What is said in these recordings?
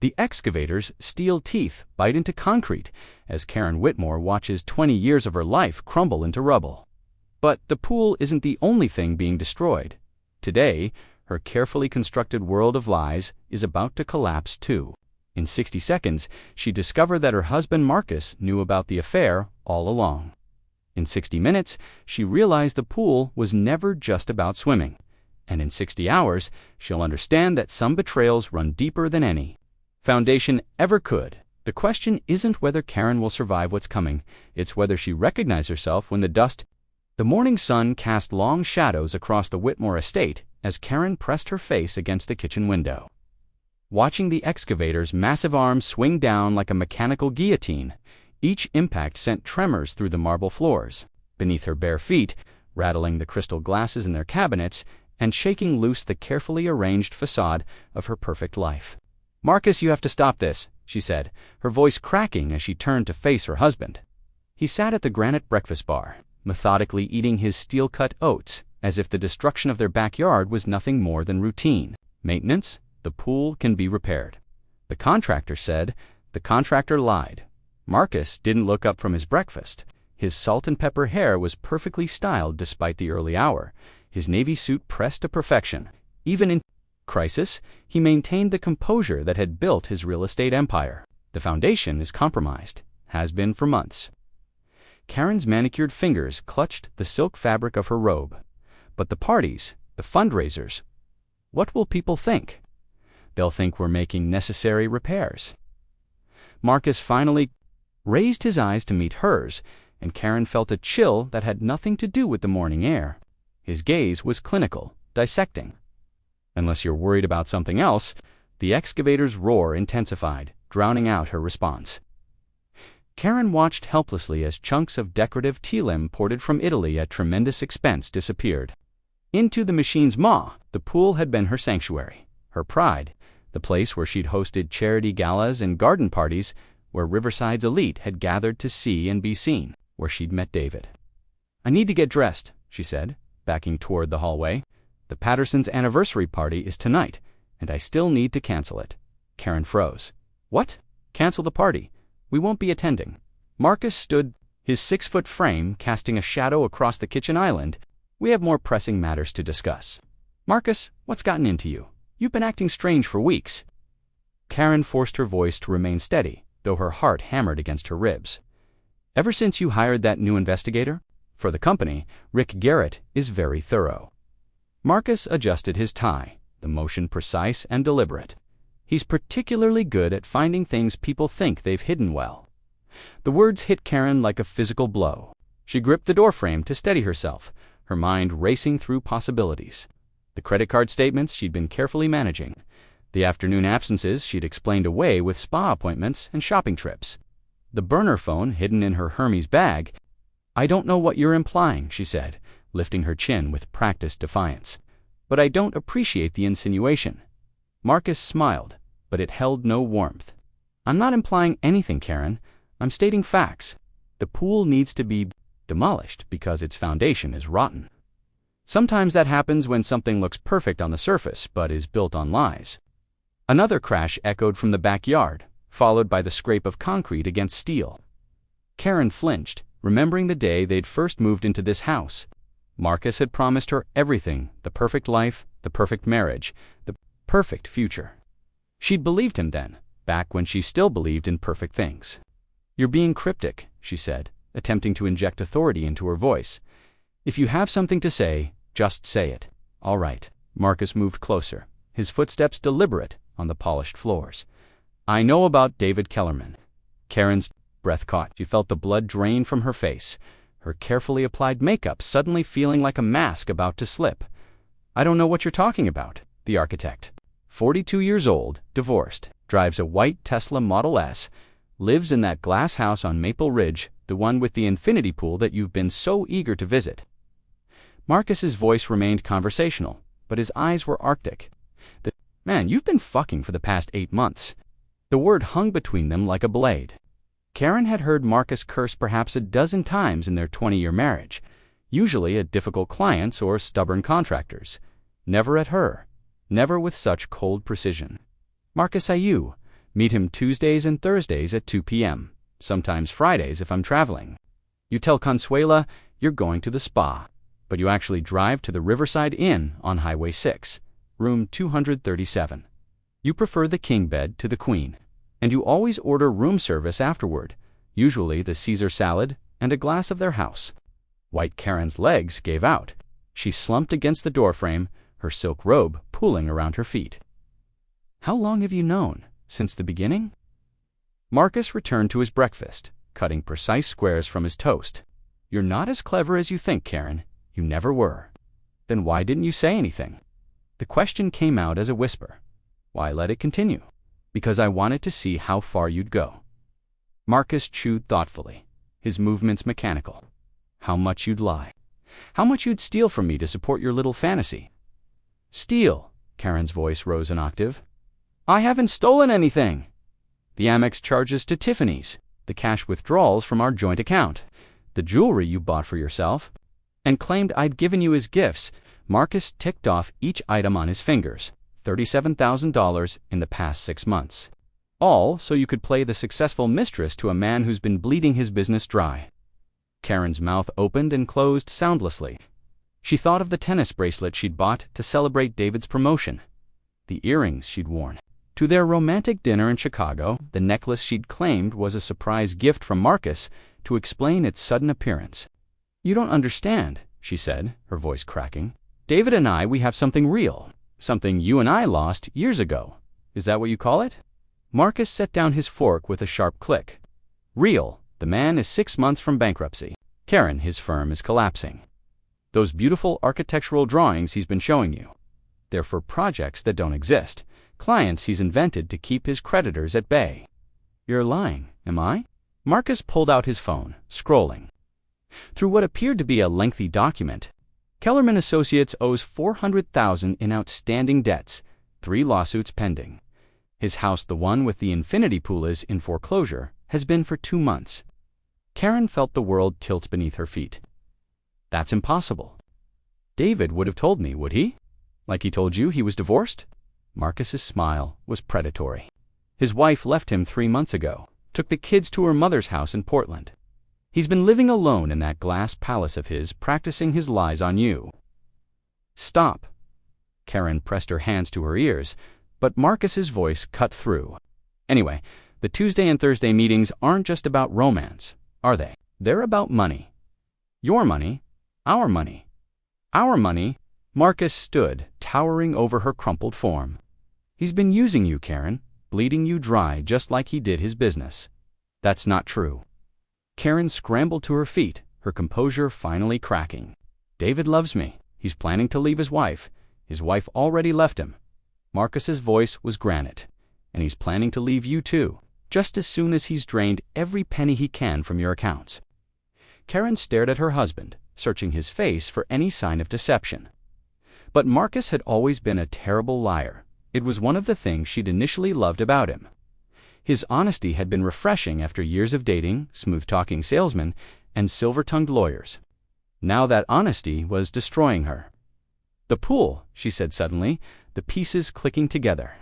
The excavator's steel teeth bite into concrete as Karen Whitmore watches 20 years of her life crumble into rubble. But the pool isn't the only thing being destroyed. Today, her carefully constructed world of lies is about to collapse too. In 60 seconds, she discovered that her husband Marcus knew about the affair all along. In 60 minutes, she realized the pool was never just about swimming. And in 60 hours, she'll understand that some betrayals run deeper than any foundation ever could. The question isn't whether Karen will survive what's coming, it's whether she recognizes herself when the morning sun cast long shadows across the Whitmore estate as Karen pressed her face against the kitchen window. Watching the excavator's massive arms swing down like a mechanical guillotine, each impact sent tremors through the marble floors, beneath her bare feet, rattling the crystal glasses in their cabinets and shaking loose the carefully arranged facade of her perfect life. "Marcus, you have to stop this," she said, her voice cracking as she turned to face her husband. He sat at the granite breakfast bar, methodically eating his steel-cut oats, as if the destruction of their backyard was nothing more than routine maintenance. The pool can be repaired. The contractor said. The contractor lied. Marcus didn't look up from his breakfast. His salt and pepper hair was perfectly styled despite the early hour, his navy suit pressed to perfection. Even in crisis, he maintained the composure that had built his real estate empire. The foundation is compromised, has been for months. Karen's manicured fingers clutched the silk fabric of her robe. But the parties, the fundraisers, what will people think? They'll think we're making necessary repairs. Marcus finally raised his eyes to meet hers, and Karen felt a chill that had nothing to do with the morning air. His gaze was clinical, dissecting. Unless you're worried about something else, the excavator's roar intensified, drowning out her response. Karen watched helplessly as chunks of decorative tea-lim imported from Italy at tremendous expense disappeared. Into the machine's maw, the pool had been her sanctuary, her pride, the place where she'd hosted charity galas and garden parties, where Riverside's elite had gathered to see and be seen, where she'd met David. "I need to get dressed," she said, backing toward the hallway. "The Pattersons' anniversary party is tonight, and I still need to cancel it." Karen froze. "What? Cancel the party? We won't be attending." Marcus stood, his 6-foot frame casting a shadow across the kitchen island. "We have more pressing matters to discuss." "Marcus, what's gotten into you? You've been acting strange for weeks." Karen forced her voice to remain steady, though her heart hammered against her ribs. "Ever since you hired that new investigator for the company, Rick Garrett is very thorough." Marcus adjusted his tie, the motion precise and deliberate. "He's particularly good at finding things people think they've hidden well." The words hit Karen like a physical blow. She gripped the doorframe to steady herself, her mind racing through possibilities. The credit card statements she'd been carefully managing, the afternoon absences she'd explained away with spa appointments and shopping trips, the burner phone hidden in her Hermes bag. "I don't know what you're implying," she said, lifting her chin with practiced defiance. "But I don't appreciate the insinuation." Marcus smiled, but it held no warmth. "I'm not implying anything, Karen. I'm stating facts. The pool needs to be demolished because its foundation is rotten. Sometimes that happens when something looks perfect on the surface but is built on lies." Another crash echoed from the backyard, followed by the scrape of concrete against steel. Karen flinched, remembering the day they'd first moved into this house. Marcus had promised her everything: the perfect life, the perfect marriage, the perfect future. She'd believed him then, back when she still believed in perfect things. "You're being cryptic," she said, attempting to inject authority into her voice. "If you have something to say, just say it." "All right." Marcus moved closer, his footsteps deliberate on the polished floors. "I know about David Kellerman." Karen's breath caught. She felt the blood drain from her face, her carefully applied makeup suddenly feeling like a mask about to slip. "I don't know what you're talking about." The architect, 42 years old, divorced, drives a white Tesla Model S, lives in that glass house on Maple Ridge, the one with the infinity pool that you've been so eager to visit. Marcus's voice remained conversational, but his eyes were arctic. "Man, you've been fucking for the past 8 months." The word hung between them like a blade. Karen had heard Marcus curse perhaps a dozen times in their 20-year marriage, usually at difficult clients or stubborn contractors. Never at her, never with such cold precision. "Marcus, Meet him Tuesdays and Thursdays at 2 p.m., sometimes Fridays if I'm traveling. You tell Consuela you're going to the spa, but you actually drive to the Riverside Inn on Highway 6, room 237. You prefer the king bed to the queen, and you always order room service afterward, usually the Caesar salad and a glass of their house. White Karen's legs gave out. She slumped against the doorframe, her silk robe pooling around her feet. How long have you known? Since the beginning? Marcus returned to his breakfast, cutting precise squares from his toast. You're not as clever as you think, Karen. You never were. Then why didn't you say anything? The question came out as a whisper. Why let it continue? Because I wanted to see how far you'd go. Marcus chewed thoughtfully, his movements mechanical. How much you'd lie. How much you'd steal from me to support your little fantasy. Steal? Karen's voice rose an octave. I haven't stolen anything. The Amex charges to Tiffany's, the cash withdrawals from our joint account, the jewelry you bought for yourself, and claimed I'd given you as gifts. Marcus ticked off each item on his fingers, $37,000 in the past 6 months. All so you could play the successful mistress to a man who's been bleeding his business dry. Karen's mouth opened and closed soundlessly. She thought of the tennis bracelet she'd bought to celebrate David's promotion, the earrings she'd worn to their romantic dinner in Chicago, the necklace she'd claimed was a surprise gift from Marcus to explain its sudden appearance. You don't understand, she said, her voice cracking. David and I, we have something real, something you and I lost years ago. Is that what you call it? Marcus set down his fork with a sharp click. Real. The man is 6 months from bankruptcy. Karen, his firm is collapsing. Those beautiful architectural drawings he's been showing you, they're for projects that don't exist, clients he's invented to keep his creditors at bay. You're lying, am I? Marcus pulled out his phone, scrolling. Through what appeared to be a lengthy document, Kellerman Associates owes $400,000 in outstanding debts, 3 lawsuits pending. His house, the one with the infinity pool, is in foreclosure, has been for 2 months. Karen felt the world tilt beneath her feet. That's impossible. David would have told me, would he? Like he told you he was divorced? Marcus's smile was predatory. His wife left him 3 months ago, took the kids to her mother's house in Portland. He's been living alone in that glass palace of his, practicing his lies on you. Stop. Karen pressed her hands to her ears, but Marcus's voice cut through. Anyway, the Tuesday and Thursday meetings aren't just about romance, are they? They're about money. Your money, our money. Our money. Marcus stood, towering over her crumpled form. He's been using you, Karen, bleeding you dry just like he did his business. That's not true. Karen scrambled to her feet, her composure finally cracking. David loves me. He's planning to leave his wife. His wife already left him. Marcus's voice was granite. And he's planning to leave you too, just as soon as he's drained every penny he can from your accounts. Karen stared at her husband, searching his face for any sign of deception. But Marcus had always been a terrible liar. It was one of the things she'd initially loved about him. His honesty had been refreshing after years of dating, smooth-talking salesmen, and silver-tongued lawyers. Now that honesty was destroying her. The pool, she said suddenly, the pieces clicking together.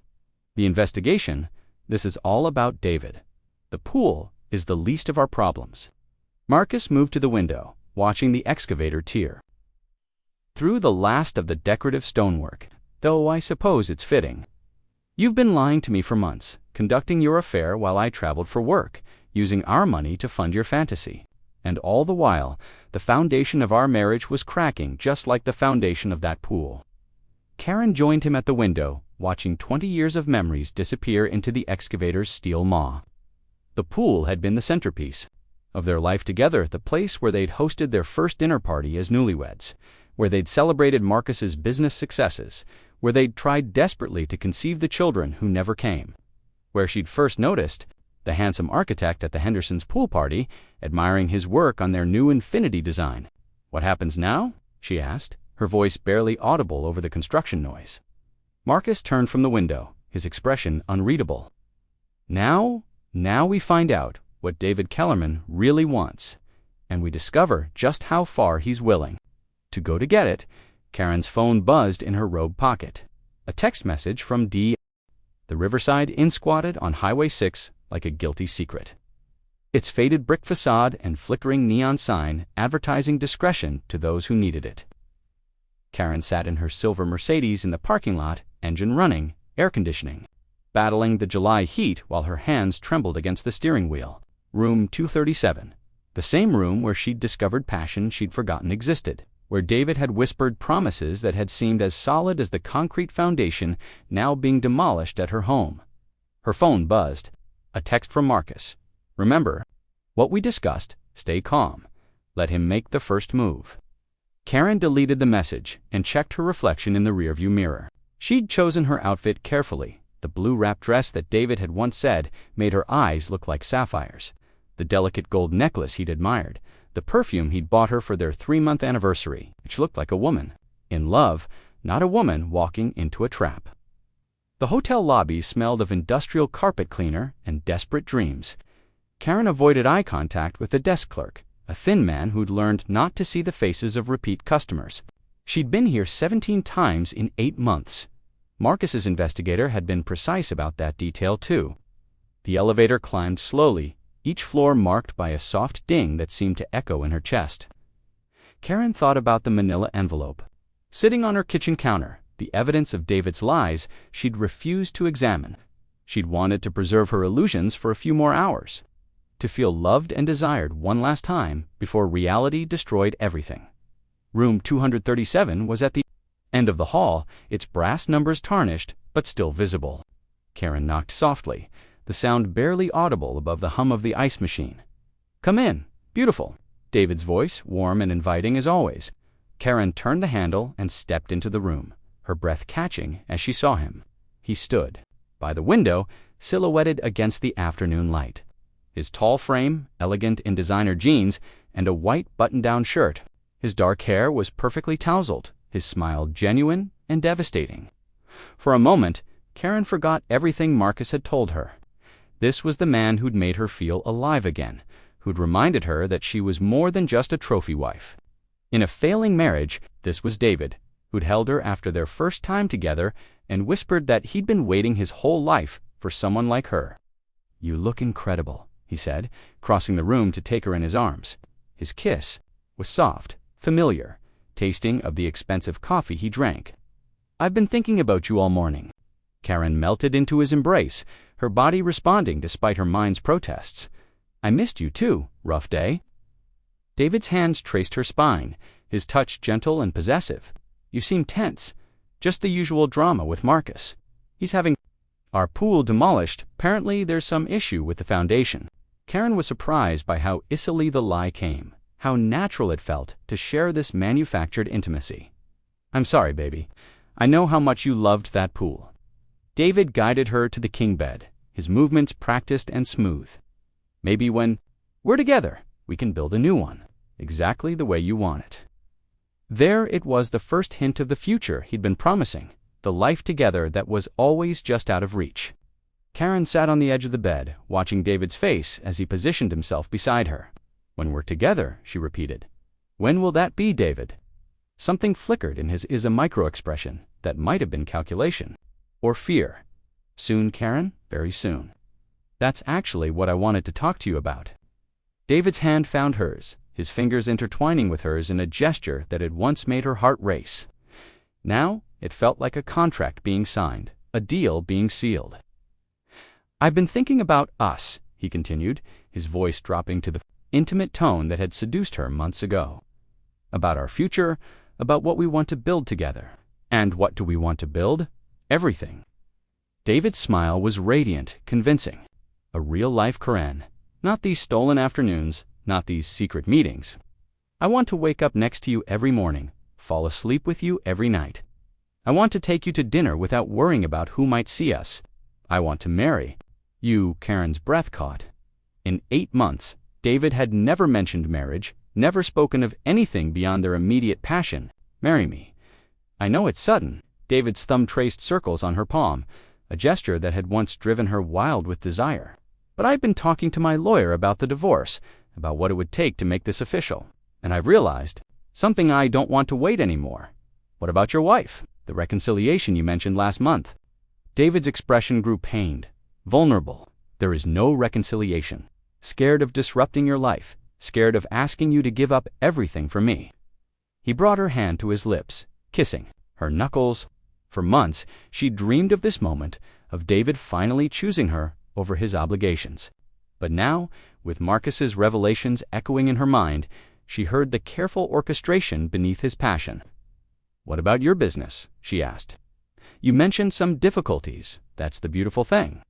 The investigation, this is all about David. The pool is the least of our problems. Marcus moved to the window, watching the excavator tear through the last of the decorative stonework, though I suppose it's fitting. You've been lying to me for months, conducting your affair while I traveled for work, using our money to fund your fantasy. And all the while, the foundation of our marriage was cracking just like the foundation of that pool. Karen joined him at the window, watching 20 years of memories disappear into the excavator's steel maw. The pool had been the centerpiece of their life together, the place where they'd hosted their first dinner party as newlyweds, where they'd celebrated Marcus's business successes, where they'd tried desperately to conceive the children who never came, where she'd first noticed the handsome architect at the Hendersons' pool party, admiring his work on their new infinity design. What happens now? She asked, her voice barely audible over the construction noise. Marcus turned from the window, his expression unreadable. Now we find out what David Kellerman really wants, and we discover just how far he's willing to go to get it. Karen's phone buzzed in her robe pocket. A text message from D. The Riverside Inn squatted on Highway 6 like a guilty secret. Its faded brick facade and flickering neon sign advertising discretion to those who needed it. Karen sat in her silver Mercedes in the parking lot, engine running, air conditioning, battling the July heat while her hands trembled against the steering wheel. Room 237. The same room where she'd discovered passion she'd forgotten existed, where David had whispered promises that had seemed as solid as the concrete foundation now being demolished at her home. Her phone buzzed. A text from Marcus. Remember what we discussed, stay calm. Let him make the first move. Karen deleted the message and checked her reflection in the rearview mirror. She'd chosen her outfit carefully. The blue wrap dress that David had once said made her eyes look like sapphires. The delicate gold necklace he'd admired. The perfume he'd bought her for their 3-month anniversary, which looked like a woman. In love, not a woman walking into a trap. The hotel lobby smelled of industrial carpet cleaner and desperate dreams. Karen avoided eye contact with the desk clerk, a thin man who'd learned not to see the faces of repeat customers. She'd been here 17 times in 8 months. Marcus's investigator had been precise about that detail too. The elevator climbed slowly, each floor marked by a soft ding that seemed to echo in her chest. Karen thought about the manila envelope. Sitting on her kitchen counter, the evidence of David's lies she'd refused to examine. She'd wanted to preserve her illusions for a few more hours, to feel loved and desired one last time before reality destroyed everything. Room 237 was at the end of the hall, its brass numbers tarnished but still visible. Karen knocked softly, the sound barely audible above the hum of the ice machine. "Come in, beautiful." David's voice, warm and inviting as always. Karen turned the handle and stepped into the room, her breath catching as she saw him. He stood by the window, silhouetted against the afternoon light. His tall frame, elegant in designer jeans and a white button-down shirt. His dark hair was perfectly tousled, his smile genuine and devastating. For a moment, Karen forgot everything Marcus had told her. This was the man who'd made her feel alive again, who'd reminded her that she was more than just a trophy wife. In a failing marriage, this was David, who'd held her after their first time together and whispered that he'd been waiting his whole life for someone like her. "You look incredible," he said, crossing the room to take her in his arms. His kiss was soft, familiar, tasting of the expensive coffee he drank. "I've been thinking about you all morning." Karen melted into his embrace, her body responding despite her mind's protests. "I missed you too, rough day." David's hands traced her spine, his touch gentle and possessive. "You seem tense. Just the usual drama with Marcus. He's having our pool demolished. Apparently there's some issue with the foundation." Karen was surprised by how easily the lie came, how natural it felt to share this manufactured intimacy. "I'm sorry, baby. I know how much you loved that pool." David guided her to the king bed, his movements practiced and smooth. "Maybe when we're together, we can build a new one, exactly the way you want it." There it was, the first hint of the future he'd been promising, the life together that was always just out of reach. Karen sat on the edge of the bed, watching David's face as he positioned himself beside her. "When we're together," she repeated. "When will that be, David?" Something flickered in his a micro-expression that might have been calculation. Or fear. "Soon, Karen, very soon. That's actually what I wanted to talk to you about." David's hand found hers, his fingers intertwining with hers in a gesture that had once made her heart race. Now it felt like a contract being signed, a deal being sealed. "I've been thinking about us," he continued, his voice dropping to the intimate tone that had seduced her months ago. "About our future, about what we want to build together." "And what do we want to build?" "Everything." David's smile was radiant, convincing. A real-life Karen. Not these stolen afternoons, not these secret meetings. "I want to wake up next to you every morning, fall asleep with you every night. I want to take you to dinner without worrying about who might see us. I want to marry you." Karen's breath caught. In 8 months, David had never mentioned marriage, never spoken of anything beyond their immediate passion. "Marry me." "I know it's sudden." David's thumb traced circles on her palm, a gesture that had once driven her wild with desire. "But I've been talking to my lawyer about the divorce, about what it would take to make this official. And I've realized something: I don't want to wait anymore." "What about your wife? The reconciliation you mentioned last month?" David's expression grew pained, vulnerable. There is no reconciliation. Scared of disrupting your life, scared of asking you to give up everything for me. He brought her hand to his lips, kissing her knuckles. For months, she dreamed of this moment, of David finally choosing her over his obligations. But now, with Marcus's revelations echoing in her mind, she heard the careful orchestration beneath his passion. "What about your business?" she asked. "You mentioned some difficulties. That's the beautiful thing."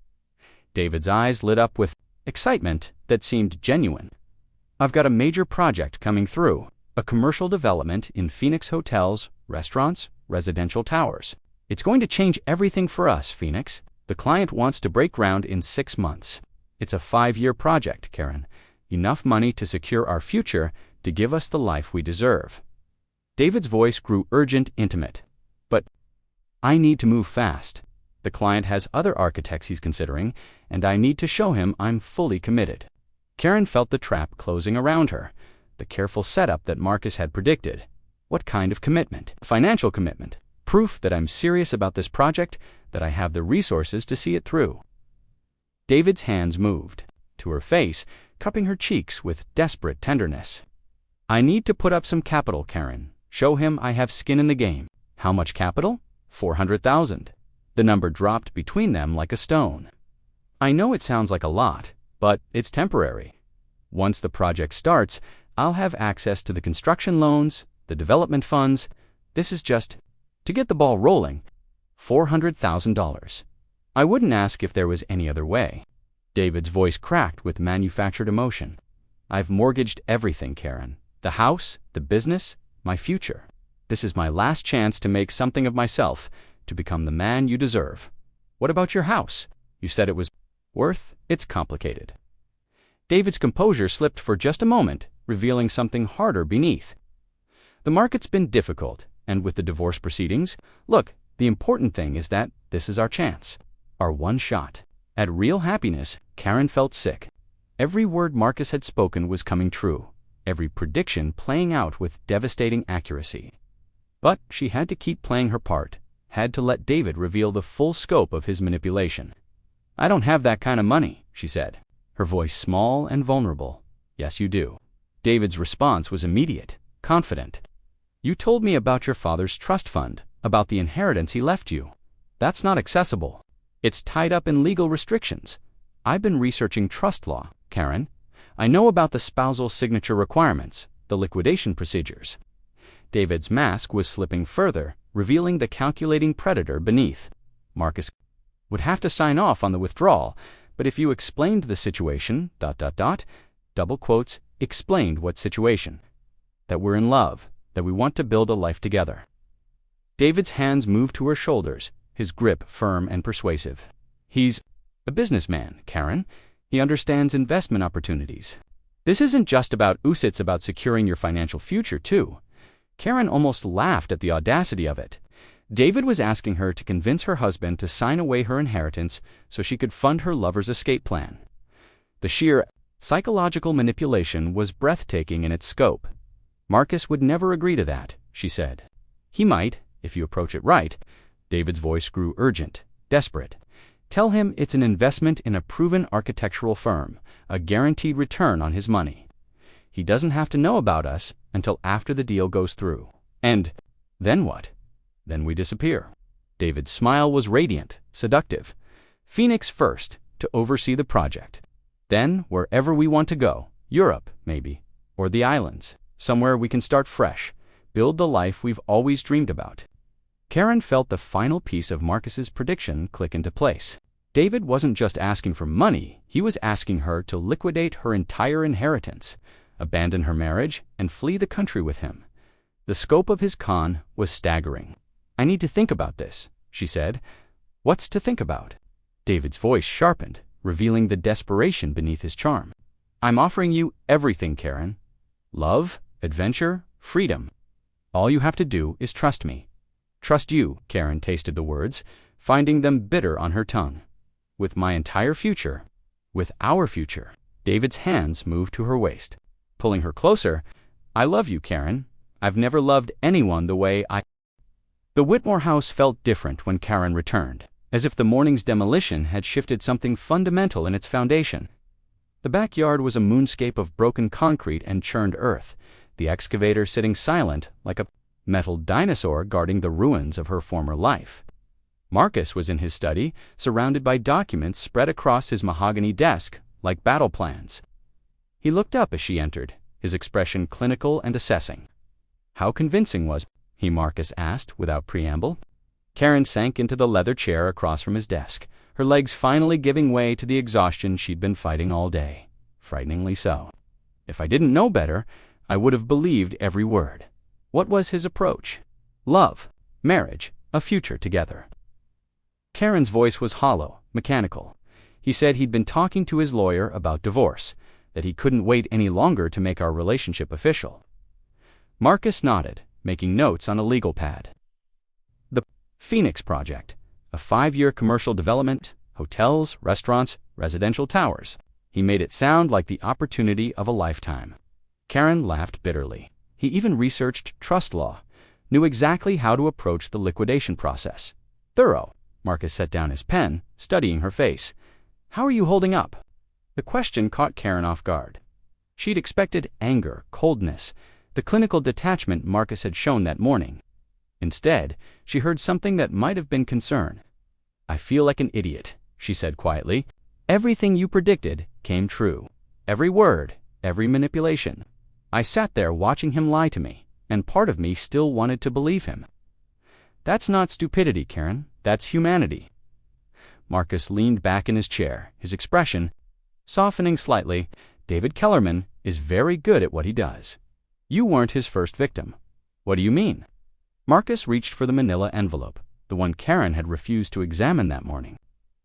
David's eyes lit up with excitement that seemed genuine. "I've got a major project coming through, a commercial development in Phoenix hotels, restaurants, residential towers. It's going to change everything for us, Phoenix. The client wants to break ground in 6 months. It's a 5-year project, Karen. Enough money to secure our future, to give us the life we deserve." David's voice grew urgent, intimate. "But I need to move fast. The client has other architects he's considering, and I need to show him I'm fully committed." Karen felt the trap closing around her, the careful setup that Marcus had predicted. What kind of commitment? Financial commitment. Proof that I'm serious about this project, that I have the resources to see it through. David's hands moved to her face, cupping her cheeks with desperate tenderness. "I need to put up some capital, Karen. Show him I have skin in the game." "How much capital?" $400,000. The number dropped between them like a stone. "I know it sounds like a lot, but it's temporary. Once the project starts, I'll have access to the construction loans, the development funds. This is just to get the ball rolling. $400,000. I wouldn't ask if there was any other way." David's voice cracked with manufactured emotion. "I've mortgaged everything, Karen. The house, the business, my future. This is my last chance to make something of myself, to become the man you deserve." "What about your house? You said it was worth?" "It's complicated." David's composure slipped for just a moment, revealing something harder beneath. "The market's been difficult, and with the divorce proceedings, look, the important thing is that this is our chance. Our one shot at real happiness." Karen felt sick. Every word Marcus had spoken was coming true, every prediction playing out with devastating accuracy. But she had to keep playing her part, had to let David reveal the full scope of his manipulation. "I don't have that kind of money," she said, her voice small and vulnerable. "Yes, you do." David's response was immediate, confident. "You told me about your father's trust fund, about the inheritance he left you. That's not accessible. It's tied up in legal restrictions. I've been researching trust law, Karen. I know about the spousal signature requirements, the liquidation procedures." David's mask was slipping further, revealing the calculating predator beneath. "Marcus would have to sign off on the withdrawal, but if you explained the situation, double quotes, explained what situation? That we're in love, that we want to build a life together." David's hands moved to her shoulders, his grip firm and persuasive. "He's a businessman, Karen. He understands investment opportunities. This isn't just about us, it's about securing your financial future, too." Karen almost laughed at the audacity of it. David was asking her to convince her husband to sign away her inheritance so she could fund her lover's escape plan. The sheer psychological manipulation was breathtaking in its scope. "Marcus would never agree to that," she said. "He might, if you approach it right." David's voice grew urgent, desperate. "Tell him it's an investment in a proven architectural firm, a guaranteed return on his money. He doesn't have to know about us until after the deal goes through. And then what? Then we disappear." David's smile was radiant, seductive. "Phoenix first, to oversee the project. Then, wherever we want to go, Europe, maybe, or the islands, somewhere we can start fresh, build the life we've always dreamed about." Karen felt the final piece of Marcus's prediction click into place. David wasn't just asking for money, he was asking her to liquidate her entire inheritance, abandon her marriage, and flee the country with him. The scope of his con was staggering. "I need to think about this," she said. "What's to think about?" David's voice sharpened, revealing the desperation beneath his charm. "I'm offering you everything, Karen. Love, adventure, freedom. All you have to do is trust me." "Trust you," Karen tasted the words, finding them bitter on her tongue. "With my entire future, with our future." David's hands moved to her waist, pulling her closer. "I love you, Karen. I've never loved anyone the way I—" The Whitmore house felt different when Karen returned. as if the morning's demolition had shifted something fundamental in its foundation. The backyard was a moonscape of broken concrete and churned earth, the excavator sitting silent like a metal dinosaur guarding the ruins of her former life. Marcus was in his study, surrounded by documents spread across his mahogany desk like battle plans. He looked up as she entered, his expression clinical and assessing. "How convincing was he?" Marcus asked without preamble. Karen sank into the leather chair across from his desk, her legs finally giving way to the exhaustion she'd been fighting all day. Frighteningly so. If I didn't know better, I would have believed every word. What was his approach? Love, marriage, a future together. Karen's voice was hollow, mechanical. He said he'd been talking to his lawyer about divorce, that he couldn't wait any longer to make our relationship official. Marcus nodded, making notes on a legal pad. The Phoenix Project, a 5-year commercial development, hotels, restaurants, residential towers. He made it sound like the opportunity of a lifetime. Karen laughed bitterly. He even researched trust law, knew exactly how to approach the liquidation process. Thorough. Marcus set down his pen, studying her face. "How are you holding up?" The question caught Karen off guard. She'd expected anger, coldness, the clinical detachment Marcus had shown that morning. Instead, she heard something that might have been concern. "I feel like an idiot," she said quietly. "Everything you predicted came true. Every word, every manipulation. I sat there watching him lie to me, and part of me still wanted to believe him." "That's not stupidity, Karen. That's humanity." Marcus leaned back in his chair, his expression softening slightly. "David Kellerman is very good at what he does. You weren't his first victim." "What do you mean?" Marcus reached for the manila envelope, the one Karen had refused to examine that morning.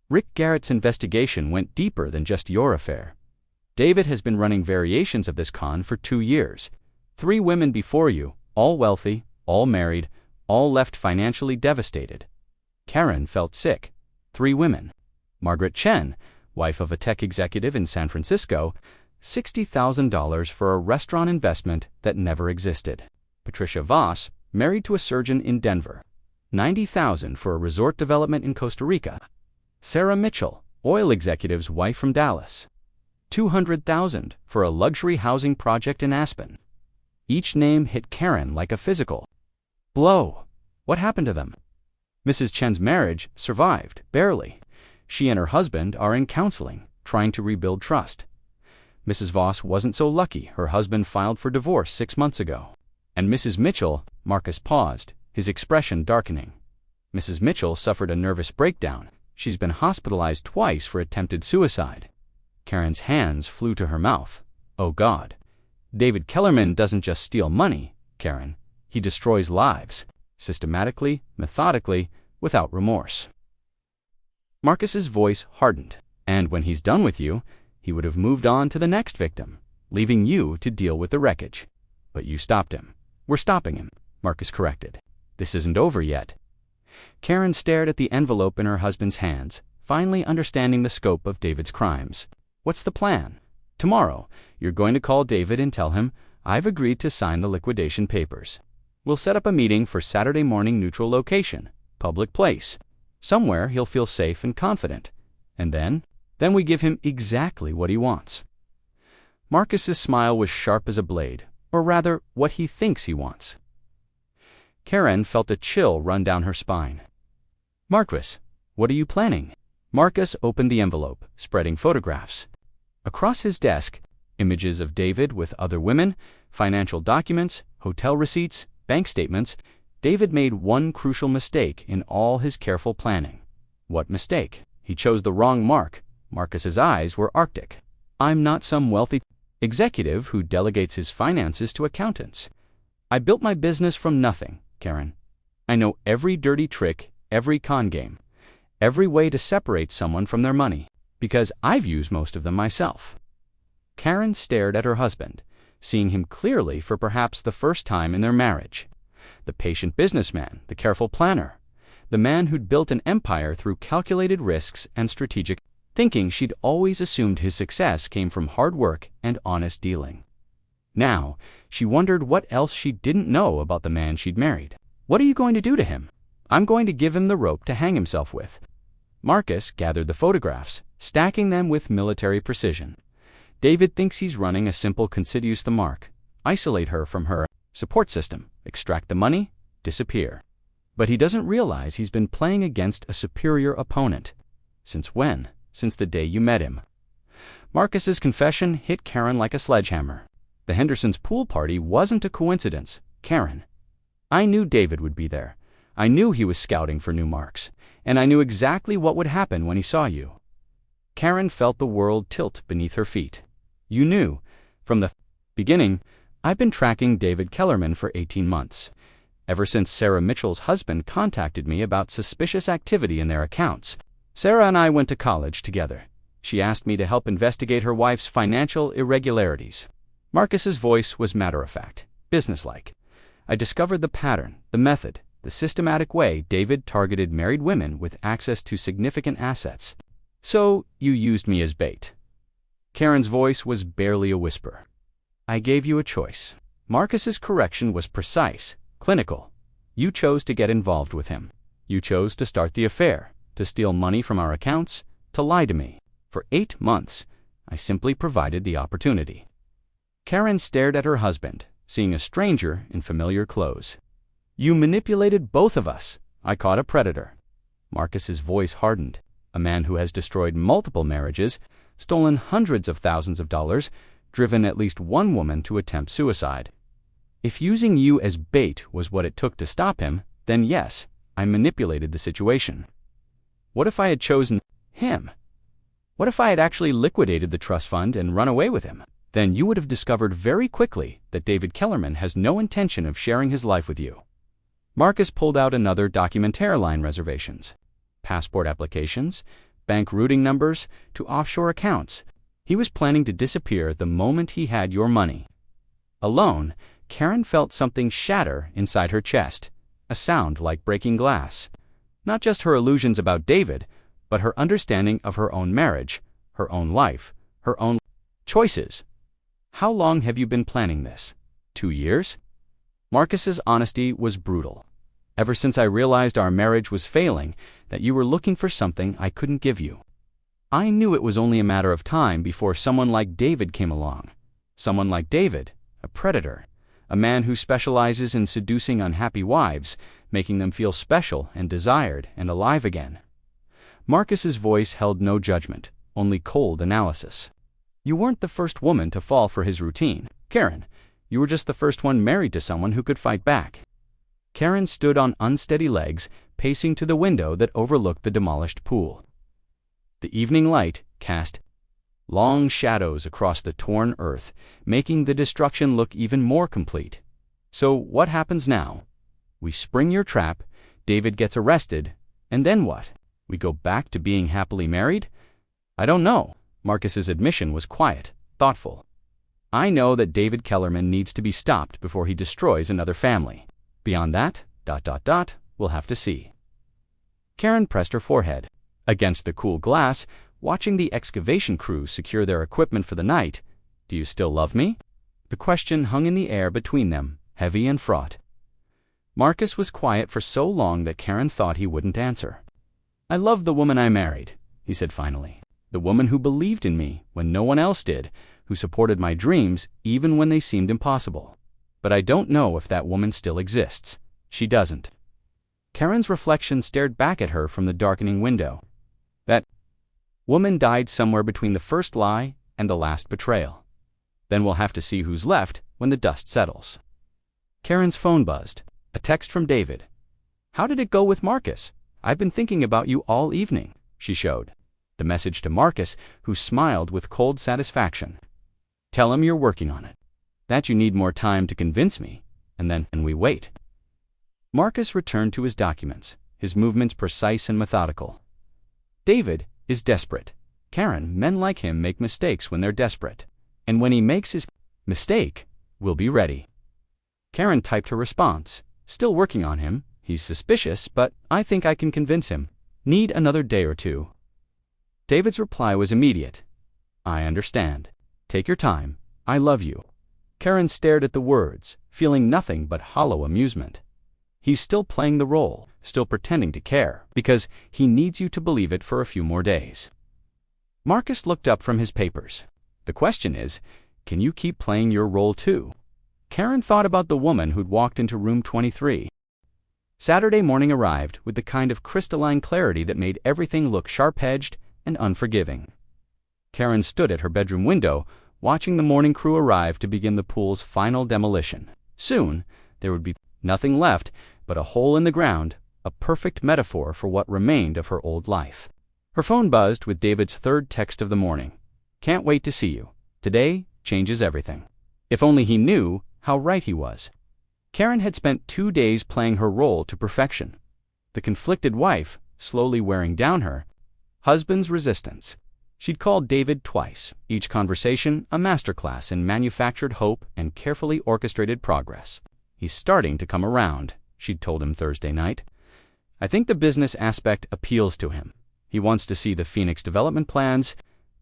"Rick Garrett's investigation went deeper than just your affair. David has been running variations of this con for 2 years. 3 women before you, all wealthy, all married, all left financially devastated." Karen felt sick. 3 women. Margaret Chen, wife of a tech executive in San Francisco, $60,000 for a restaurant investment that never existed. Patricia Voss, married to a surgeon in Denver, $90,000 for a resort development in Costa Rica. Sarah Mitchell, oil executive's wife from Dallas, $200,000 for a luxury housing project in Aspen. Each name hit Karen like a physical blow. What happened to them? Mrs. Chen's marriage survived, barely. She and her husband are in counseling, trying to rebuild trust. Mrs. Voss wasn't so lucky. Her husband filed for divorce 6 months ago. And Mrs. Mitchell, Marcus paused, his expression darkening. Mrs. Mitchell suffered a nervous breakdown. She's been hospitalized twice for attempted suicide. Karen's hands flew to her mouth. Oh God. David Kellerman doesn't just steal money, Karen. He destroys lives, systematically, methodically, without remorse. Marcus's voice hardened. And when he's done with you, he would have moved on to the next victim, leaving you to deal with the wreckage. But you stopped him. We're stopping him, Marcus corrected. This isn't over yet. Karen stared at the envelope in her husband's hands, finally understanding the scope of David's crimes. What's the plan? Tomorrow, you're going to call David and tell him, I've agreed to sign the liquidation papers. We'll set up a meeting for Saturday morning, neutral location, public place. Somewhere he'll feel safe and confident. And then we give him exactly what he wants. Marcus's smile was sharp as a blade, or rather, what he thinks he wants. Karen felt a chill run down her spine. Marcus, what are you planning? Marcus opened the envelope, spreading photographs. Across his desk, images of David with other women, financial documents, hotel receipts, bank statements. David made one crucial mistake in all his careful planning. What mistake? He chose the wrong mark. Marcus's eyes were arctic. I'm not some wealthy executive who delegates his finances to accountants. I built my business from nothing, Karen. I know every dirty trick, every con game, every way to separate someone from their money, because I've used most of them myself. Karen stared at her husband, seeing him clearly for perhaps the first time in their marriage. The patient businessman, the careful planner, the man who'd built an empire through calculated risks and strategic thinking. She'd always assumed his success came from hard work and honest dealing. Now, she wondered what else she didn't know about the man she'd married. What are you going to do to him? I'm going to give him the rope to hang himself with. Marcus gathered the photographs, stacking them with military precision. David thinks he's running a simple considious the mark. Isolate her from her support system, extract the money, disappear. But he doesn't realize he's been playing against a superior opponent. Since when? Since the day you met him. Marcus's confession hit Karen like a sledgehammer. The Hendersons' pool party wasn't a coincidence. Karen, I knew David would be there. I knew he was scouting for new marks, and I knew exactly what would happen when he saw you. Karen felt the world tilt beneath her feet. You knew. From the beginning, I've been tracking David Kellerman for 18 months. Ever since Sarah Mitchell's husband contacted me about suspicious activity in their accounts. Sarah and I went to college together. She asked me to help investigate her wife's financial irregularities. Marcus's voice was matter-of-fact, businesslike. I discovered the pattern, the method, the systematic way David targeted married women with access to significant assets. So, you used me as bait. Karen's voice was barely a whisper. I gave you a choice. Marcus's correction was precise, clinical. You chose to get involved with him. You chose to start the affair, to steal money from our accounts, to lie to me. For 8 months, I simply provided the opportunity. Karen stared at her husband, seeing a stranger in familiar clothes. You manipulated both of us. I caught a predator. Marcus's voice hardened. A man who has destroyed multiple marriages, stolen hundreds of thousands of dollars, driven at least one woman to attempt suicide. If using you as bait was what it took to stop him, then yes, I manipulated the situation. What if I had chosen him? What if I had actually liquidated the trust fund and run away with him? Then you would have discovered very quickly that David Kellerman has no intention of sharing his life with you. Marcus pulled out another documentaire line reservations, passport applications, bank routing numbers to offshore accounts. He was planning to disappear the moment he had your money. Alone, Karen felt something shatter inside her chest, a sound like breaking glass. Not just her illusions about David, but her understanding of her own marriage, her own life, her own choices. How long have you been planning this? 2 years? Marcus's honesty was brutal. Ever since I realized our marriage was failing, that you were looking for something I couldn't give you. I knew it was only a matter of time before someone like David came along. Someone like David, a predator, a man who specializes in seducing unhappy wives, making them feel special and desired and alive again. Marcus's voice held no judgment, only cold analysis. You weren't the first woman to fall for his routine, Karen. You were just the first one married to someone who could fight back. Karen stood on unsteady legs, pacing to the window that overlooked the demolished pool. The evening light cast long shadows across the torn earth, making the destruction look even more complete. So what happens now? We spring your trap, David gets arrested, and then what? We go back to being happily married? I don't know. Marcus's admission was quiet, thoughtful. I know that David Kellerman needs to be stopped before he destroys another family. Beyond that, we'll have to see. Karen pressed her forehead. Against the cool glass, watching the excavation crew secure their equipment for the night. Do you still love me? The question hung in the air between them, heavy and fraught. Marcus was quiet for so long that Karen thought he wouldn't answer. I love the woman I married, he said finally. The woman who believed in me when no one else did, who supported my dreams even when they seemed impossible. But I don't know if that woman still exists. She doesn't. Karen's reflection stared back at her from the darkening window. That woman died somewhere between the first lie and the last betrayal. Then we'll have to see who's left when the dust settles. Karen's phone buzzed. A text from David. How did it go with Marcus? I've been thinking about you all evening, she showed. The message to Marcus, who smiled with cold satisfaction. Tell him you're working on it. That you need more time to convince me, and we wait. Marcus returned to his documents, his movements precise and methodical. David is desperate. Karen, men like him make mistakes when they're desperate. And when he makes his mistake, we'll be ready. Karen typed her response. Still working on him. He's suspicious, but I think I can convince him. Need another day or two. David's reply was immediate. I understand. Take your time. I love you. Karen stared at the words, feeling nothing but hollow amusement. He's still playing the role, still pretending to care, because he needs you to believe it for a few more days. Marcus looked up from his papers. The question is, can you keep playing your role too? Karen thought about the woman who'd walked into room 23. Saturday morning arrived with the kind of crystalline clarity that made everything look sharp-edged and unforgiving. Karen stood at her bedroom window, watching the morning crew arrive to begin the pool's final demolition. Soon, there would be nothing left but a hole in the ground, a perfect metaphor for what remained of her old life. Her phone buzzed with David's third text of the morning. "Can't wait to see you. Today changes everything." If only he knew how right he was. Karen had spent 2 days playing her role to perfection. The conflicted wife, slowly wearing down her husband's resistance. She'd called David twice, each conversation a masterclass in manufactured hope and carefully orchestrated progress. "He's starting to come around," she'd told him Thursday night. "I think the business aspect appeals to him. He wants to see the Phoenix development plans."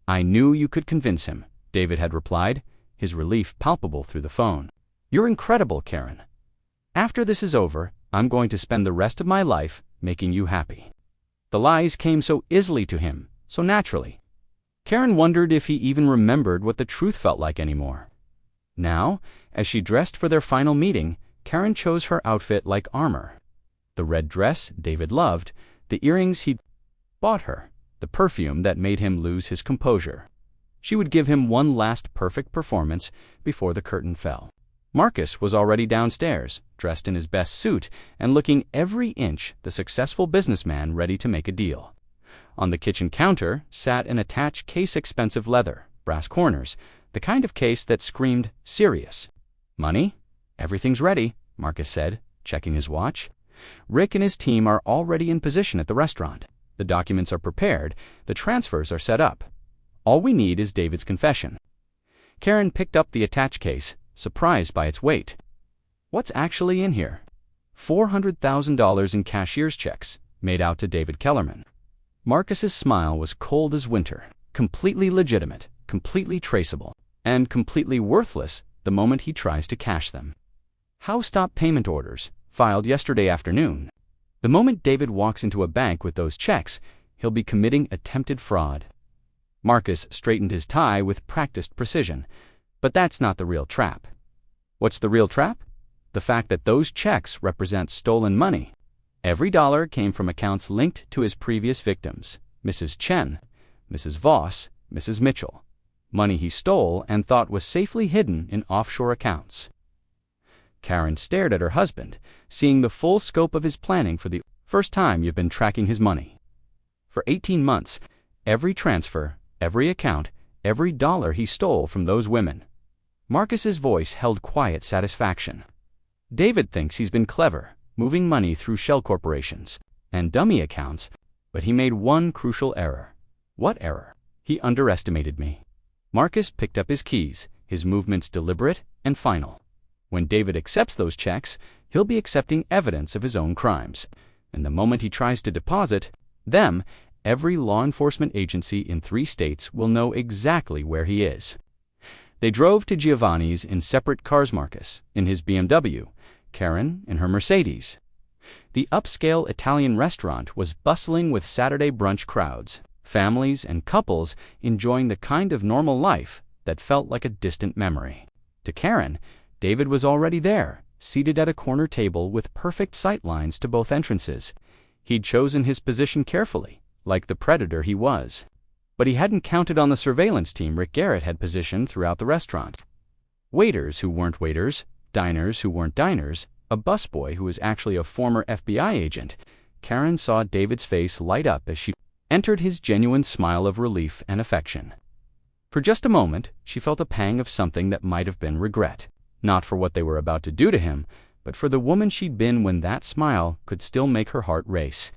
"I knew you could convince him," David had replied, his relief palpable through the phone. "You're incredible, Karen. After this is over, I'm going to spend the rest of my life making you happy." The lies came so easily to him, so naturally. Karen wondered if he even remembered what the truth felt like anymore. Now, as she dressed for their final meeting, Karen chose her outfit like armor. The red dress David loved, the earrings he'd bought her, the perfume that made him lose his composure. She would give him one last perfect performance before the curtain fell. Marcus was already downstairs, dressed in his best suit and looking every inch the successful businessman ready to make a deal. On the kitchen counter sat an attached case, expensive leather, brass corners, the kind of case that screamed serious. "Money? Everything's ready," Marcus said, checking his watch. "Rick and his team are already in position at the restaurant. The documents are prepared, the transfers are set up. All we need is David's confession." Karen picked up the attached case, surprised by its weight. What's actually in here? $400,000 in cashier's checks, made out to David Kellerman. Marcus's smile was cold as winter, completely legitimate, completely traceable, and completely worthless the moment he tries to cash them. House stop payment orders, filed yesterday afternoon. The moment David walks into a bank with those checks, he'll be committing attempted fraud. Marcus straightened his tie with practiced precision. But that's not the real trap. What's the real trap? The fact that those checks represent stolen money. Every dollar came from accounts linked to his previous victims, Mrs. Chen, Mrs. Voss, Mrs. Mitchell. Money he stole and thought was safely hidden in offshore accounts. Karen stared at her husband, seeing the full scope of his planning for the first time. "You've been tracking his money. For 18 months, every transfer, every account, every dollar he stole from those women." Marcus's voice held quiet satisfaction. "David thinks he's been clever, moving money through shell corporations and dummy accounts, but he made one crucial error." "What error?" "He underestimated me." Marcus picked up his keys, his movements deliberate and final. When David accepts those checks, he'll be accepting evidence of his own crimes. And the moment he tries to deposit them, every law enforcement agency in 3 states will know exactly where he is. They drove to Giovanni's in separate cars, Marcus in his BMW, Karen in her Mercedes. The upscale Italian restaurant was bustling with Saturday brunch crowds, families and couples enjoying the kind of normal life that felt like a distant memory. To Karen, David was already there, seated at a corner table with perfect sight lines to both entrances. He'd chosen his position carefully, like the predator he was. But he hadn't counted on the surveillance team Rick Garrett had positioned throughout the restaurant. Waiters who weren't waiters, diners who weren't diners, a busboy who was actually a former FBI agent. Karen saw David's face light up as she entered, his genuine smile of relief and affection. For just a moment, she felt a pang of something that might have been regret. Not for what they were about to do to him, but for the woman she'd been when that smile could still make her heart race.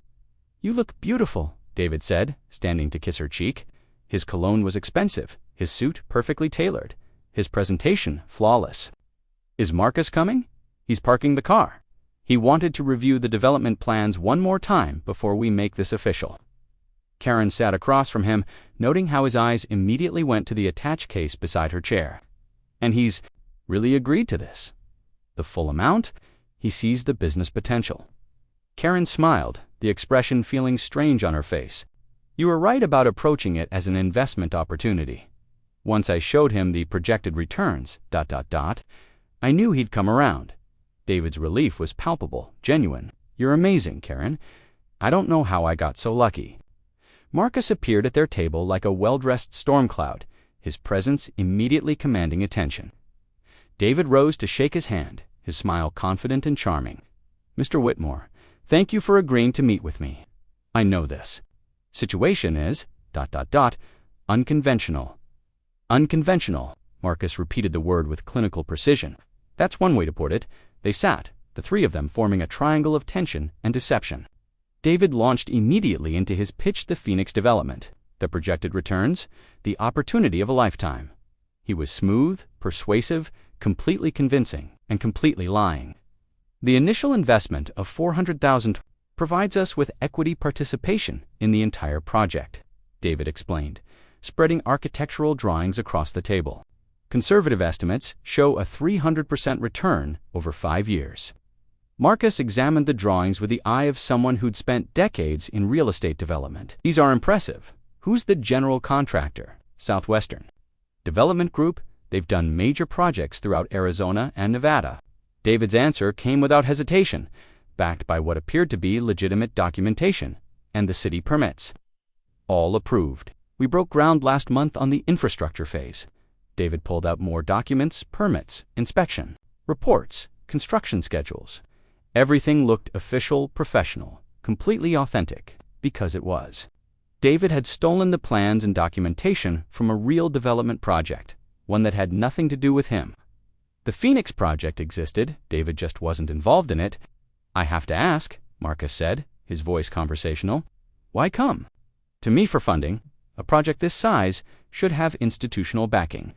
"You look beautiful," David said, standing to kiss her cheek. His cologne was expensive, his suit perfectly tailored, his presentation flawless. "Is Marcus coming?" "He's parking the car. He wanted to review the development plans one more time before we make this official." Karen sat across from him, noting how his eyes immediately went to the attached case beside her chair. "And he's really agreed to this?" "The full amount?" "He sees the business potential." Karen smiled, the expression feeling strange on her face. You were right about approaching it as an investment opportunity. Once I showed him the projected returns, I knew he'd come around. David's relief was palpable, genuine. You're amazing, Karen. I don't know how I got so lucky. Marcus appeared at their table like a well-dressed storm cloud, his presence immediately commanding attention. David rose to shake his hand, his smile confident and charming. Mr. Whitmore, thank you for agreeing to meet with me. I know this. Situation is, unconventional. Unconventional, Marcus repeated the word with clinical precision. That's one way to put it. They sat, the three of them forming a triangle of tension and deception. David launched immediately into his pitch the Phoenix development, the projected returns, the opportunity of a lifetime. He was smooth, persuasive, completely convincing, and completely lying. The initial investment of $400,000 provides us with equity participation in the entire project, David explained, spreading architectural drawings across the table. Conservative estimates show a 300% return over 5 years. Marcus examined the drawings with the eye of someone who'd spent decades in real estate development. These are impressive. Who's the general contractor? Southwestern Development Group. They've done major projects throughout Arizona and Nevada. David's answer came without hesitation, backed by what appeared to be legitimate documentation and the city permits. All approved. We broke ground last month on the infrastructure phase. David pulled out more documents, permits, inspection, reports, construction schedules. Everything looked official, professional, completely authentic, because it was. David had stolen the plans and documentation from a real development project, one that had nothing to do with him. The Phoenix project existed, David just wasn't involved in it. I have to ask, Marcus said, his voice conversational. Why come? To me for funding, a project this size should have institutional backing.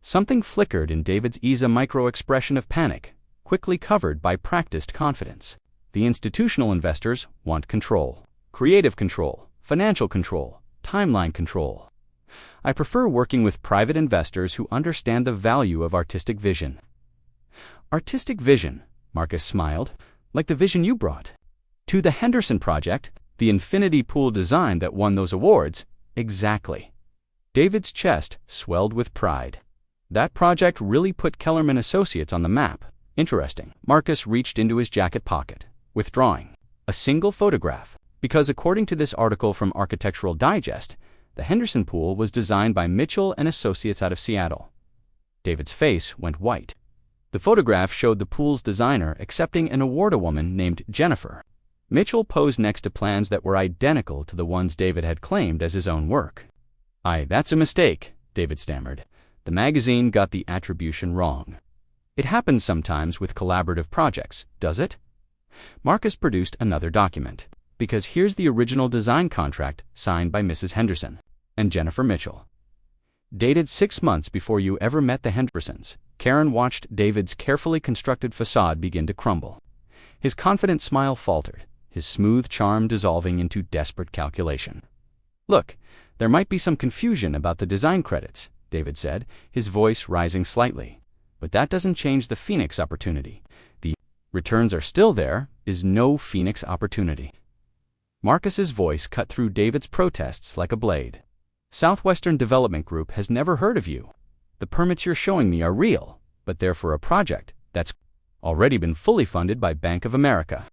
Something flickered in David's eyes, a micro-expression of panic, quickly covered by practiced confidence. The institutional investors want control. Creative control, financial control, timeline control. I prefer working with private investors who understand the value of artistic vision. Artistic vision, Marcus smiled, like the vision you brought. To the Henderson project, the infinity pool design that won those awards, exactly. David's chest swelled with pride. That project really put Kellerman Associates on the map. Interesting. Marcus reached into his jacket pocket, withdrawing a single photograph, because according to this article from Architectural Digest, the Henderson pool was designed by Mitchell and Associates out of Seattle. David's face went white. The photograph showed the pool's designer accepting an award, a woman named Jennifer. Mitchell posed next to plans that were identical to the ones David had claimed as his own work. That's a mistake, David stammered. The magazine got the attribution wrong. It happens sometimes with collaborative projects, does it? Marcus produced another document, because here's the original design contract signed by Mrs. Henderson and Jennifer Mitchell. Dated 6 months before you ever met the Hendersons, Karen watched David's carefully constructed facade begin to crumble. His confident smile faltered, his smooth charm dissolving into desperate calculation. Look, there might be some confusion about the design credits, David said, his voice rising slightly. But that doesn't change the Phoenix opportunity. The returns are still there, is no Phoenix opportunity. Marcus's voice cut through David's protests like a blade. Southwestern Development Group has never heard of you. The permits you're showing me are real, but they're for a project that's already been fully funded by Bank of America.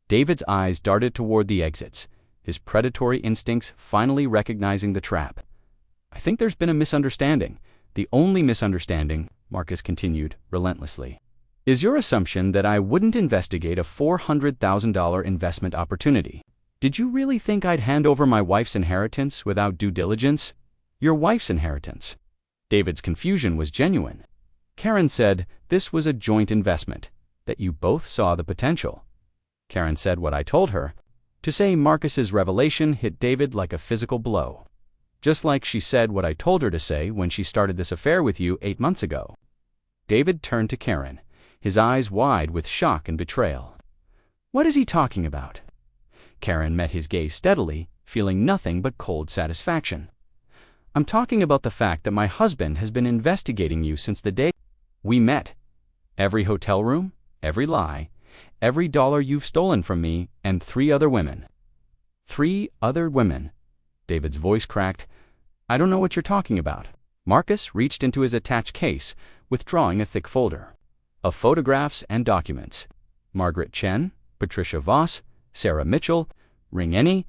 David's eyes darted toward the exits, his predatory instincts finally recognizing the trap. I think there's been a misunderstanding. The only misunderstanding, Marcus continued relentlessly, is your assumption that I wouldn't investigate a $400,000 investment opportunity. Did you really think I'd hand over my wife's inheritance without due diligence? Your wife's inheritance. David's confusion was genuine. Karen said this was a joint investment, that you both saw the potential. Karen said what I told her. To say Marcus's revelation hit David like a physical blow. Just like she said what I told her to say when she started this affair with you 8 months ago. David turned to Karen, his eyes wide with shock and betrayal. What is he talking about? Karen met his gaze steadily, feeling nothing but cold satisfaction. I'm talking about the fact that my husband has been investigating you since the day we met. Every hotel room, every lie, every dollar you've stolen from me and 3 other women." 3 other women? David's voice cracked. "I don't know what you're talking about." Marcus reached into his attached case, withdrawing a thick folder of photographs and documents. Margaret Chen, Patricia Voss, Sarah Mitchell, Ring Eni,